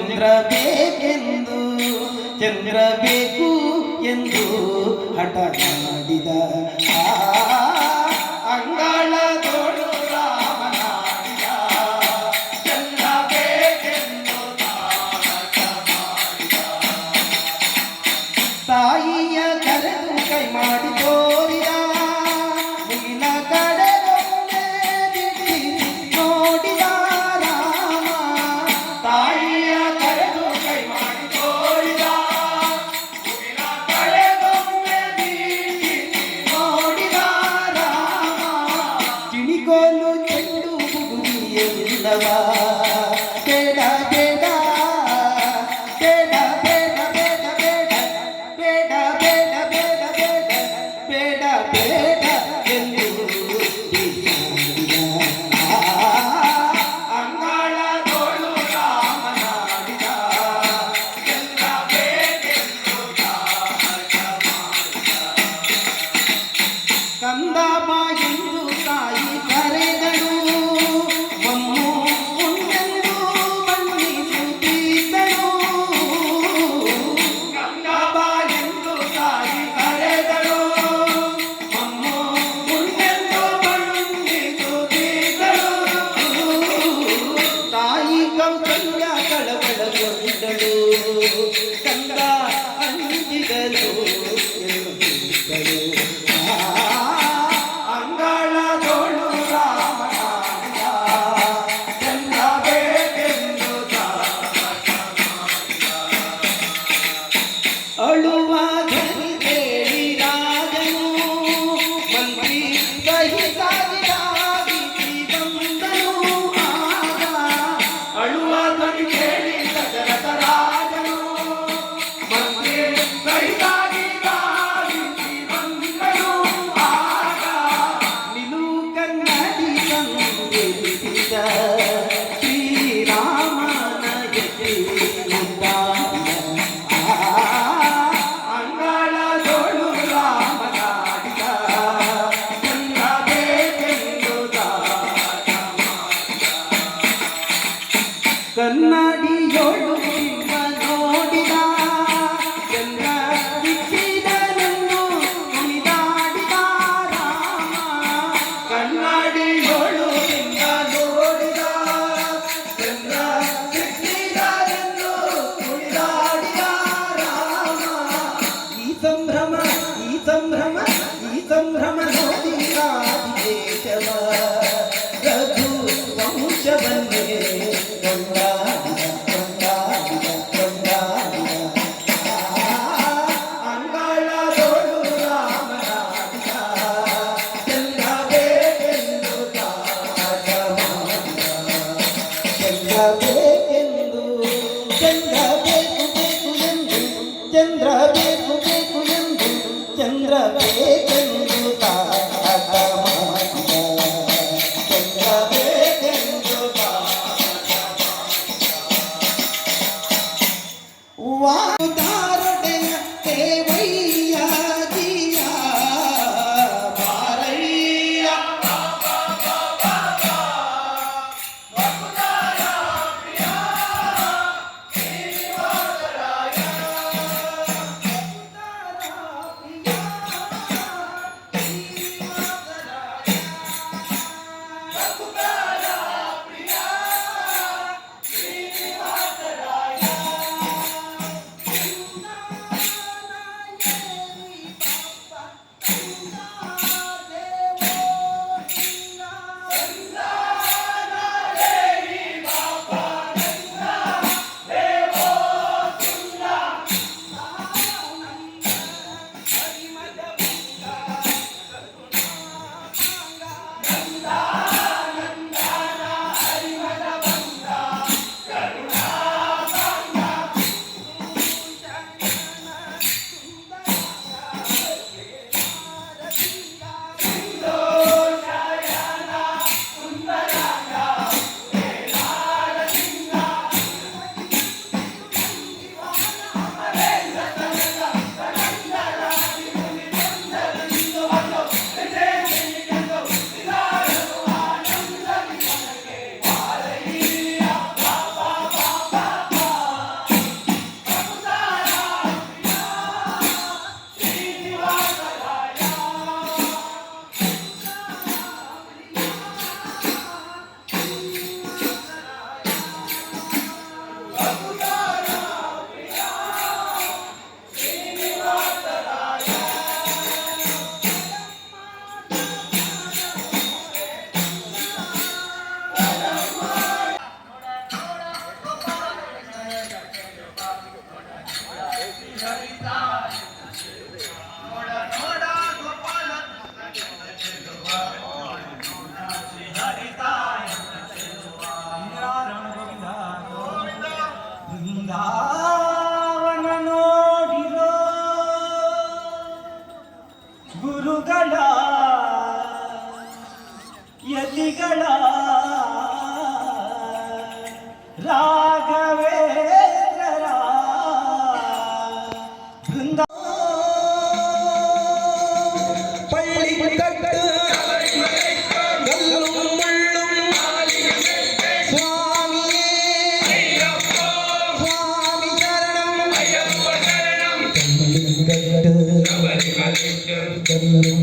ಚಂದ್ರ ಬೇಕೆಂದು ಚಂದ್ರ ಬೇಕು ಎಂದು ಹಠ ಮಾಡಿದ ಅಂಗಾಳ ತೋಳು ರಾಮನಾಡಿದ ಚಂದ್ರ ಬೇಕೆಂದು ತಾಯಿಯ ಕರೆದು ಕೈ ಮಾಡಿ ತೋರಿದ ಮುಗಿಲ ಕಡೆಗೊಮ್ಮೆ ನೋಡಿದ ರಾಮ ತಾಯಿಯ ಕರೆದು ಕೈ ಮಾಡಿ ತೋರಿದ ಮುಗಿಲ ಕಡೆಗೊಮ್ಮೆ ನೋಡಿದ ರಾಮ ಕಿಣಿಗೋಲು ಚೆಂಡು ಮುಗುದಿಯಲ್ಲವ ಬೇಡ ಬೇಡ ಬೇಡ ಬೇಡ ಬೇಡ ಬೇಡ ಬೇಡ ಬೇಡ ಬೇಡ ಬೇಡ ಬೇಡ ಎಂದು ಅಂಗಾಳ ತೋಳು ರಾಮನಾಡಿದ ಚಂದ್ರ ಬೇಕೆಂದು ಕಂದ ಬಾ ಎಂದು ತಾಯಿ ಕರೆದಳು ಮಮ್ಮು ಉಂಡೆಂದು ಬಣ್ಣಿಸುತ್ತಿದ್ದಳು ಕಂದ ಬಾ ಎಂದು ತಾಯಿ ಕರೆದಳು ಮಮ್ಮು ಉಂಡೆಂದು ಬಣ್ಣಿಸುತ್ತಿದ್ದಳು ತಾಯಿ ಕೌಸಲ್ಯ ಕಳವಳಗೊಂಡಳು ಕಂದ ಅಂಜಿದಳು ಎನ್ನುತ್ತಿದ್ದಳು ಅಂಗಾಳ ತೋಳು ರಾಮನಾಡಿದ ಚಂದ್ರ ಬೇಕೆಂದು ಅಳುವ ಧ್ವನಿ ಕೇಳಿ ರಾಜನು ಮಂತ್ರಿ ಸಹಿತಾಗಿದ ಬಂದನು ಆಗ ಅಳುವ ಧ್ವನಿ ಕೇಳಿ ದಶರಥ ರಾಜನು ಮಂತ್ರಿ ಸಹಿತಾಗಿದ ಬಂದನು ಆಗ ನಿಲು ಕನ್ನಡಿ ಸಂದೇಶಿಸಿದ ಶ್ರೀರಾಮನ ಎದೆ ಅಂಗಾಳ ತೋಳು ರಾಮನಾಡಿದ ಚಂದ್ರ ಬೇಕೆಂದು ಕನ್ನಡಿಯೋಳು ಬಿಂಬ ನೋಡಿದ ಚಂದ್ರ ಬಿಟ್ಟಿದನೆಂದು ಕುಣಿದಾಡಿದ ರಾಮ ಕನ್ನಡಿಯೋಳು ಬಿಂಬ ನೋಡಿದ ಚಂದ್ರ ಬಿಟ್ಟಿದನೆಂದು ಕುಣಿದಾಡಿದ ರಾಮ ಈ ಸಂಭ್ರಮ ಈ ಸಂಭ್ರಮ ಈ ಸಂಭ್ರಮ ನೋಡಿದ ದೇಶವ ರಘು ವಂಶವನ್ನೇ ಕೊಂಡಾಡಿದ ಕೊಂಡಾಡಿದ ಕೊಂಡಾಡಿದ ಅಂಗಾಳ ತೋಳು ರಾಮನಾಡಿದ ಚಂದ್ರ ಬೇಕೆಂದು ತಾಟ ಮಾಡಿದ ಚಂದ್ರ ಬೇಕೆಂದು ಚಂದ್ರ ಬೇಕು ಬೇಕು ಎಂದು ಚಂದ್ರ ಬೇಕು ಬೇಕು ಎಂದು ಚಂದ್ರ ಬೇಕೆಂದು ತಾಟ ಮಾಡಿದ ಚಂದ್ರ ಬೇಕೆಂದು ವಾರುದಾರೊಡೆಯ ದೇವಯ್ಯ ಜಿಯ ಬಾರಯ್ಯ ಬೃಂದ பள்ளிக்கட்டு கல்லும் முள்ளும் சுவாமியே சுவாமி சரணம் பள்ளிக்கட்டு கல்லும்